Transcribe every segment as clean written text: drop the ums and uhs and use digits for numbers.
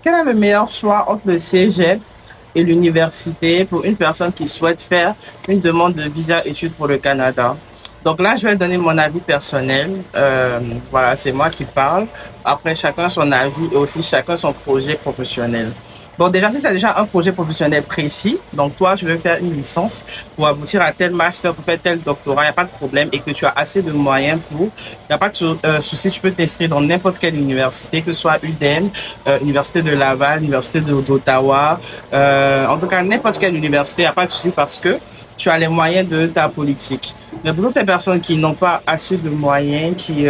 Quel est le meilleur choix entre le cégep et l'université pour une personne qui souhaite faire une demande de visa études pour le Canada? Donc là, je vais donner mon avis personnel. Voilà, c'est moi qui parle. Après, chacun son avis et aussi chacun son projet professionnel. Bon, déjà, si c'est déjà un projet professionnel précis, donc toi, tu veux faire une licence pour aboutir à tel master, pour faire tel doctorat, il n'y a pas de problème et que tu as assez de moyens pour, il n'y a pas de souci, tu peux t'inscrire dans n'importe quelle université, que ce soit UDEM, Université de Laval, Université d'Ottawa, en tout cas, n'importe quelle université, il n'y a pas de souci parce que tu as les moyens de ta politique. Mais pour toutes les personnes qui n'ont pas assez de moyens, qui,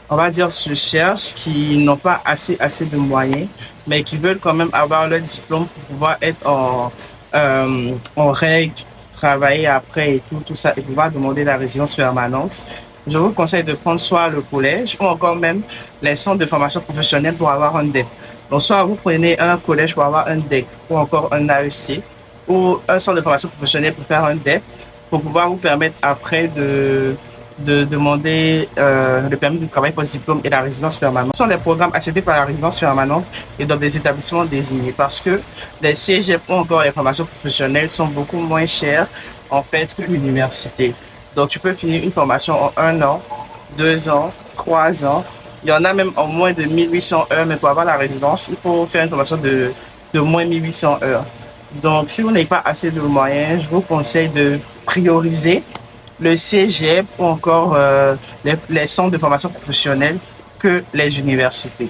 on va dire, se cherchent, qui n'ont pas assez de moyens, mais qui veulent quand même avoir leur diplôme pour pouvoir être en règle, travailler après et tout ça, et pouvoir demander la résidence permanente. Je vous conseille de prendre soit le collège ou encore même les centres de formation professionnelle pour avoir un DEP. Donc, soit vous prenez un collège pour avoir un DEC ou encore un AEC ou un centre de formation professionnelle pour faire un DEP pour pouvoir vous permettre après de demander le permis de travail post-diplôme et la résidence permanente. Ce sont des programmes acceptés par la résidence permanente et dans des établissements désignés parce que les cégep ou encore les formations professionnelles sont beaucoup moins chères en fait que l'université. Donc tu peux finir une formation en 1 an, 2 ans, 3 ans. Il y en a même en moins de 1800 heures, mais pour avoir la résidence, il faut faire une formation de moins 1800 heures. Donc si vous n'avez pas assez de moyens, je vous conseille de prioriser le cégep ou encore les centres de formation professionnelle que les universités.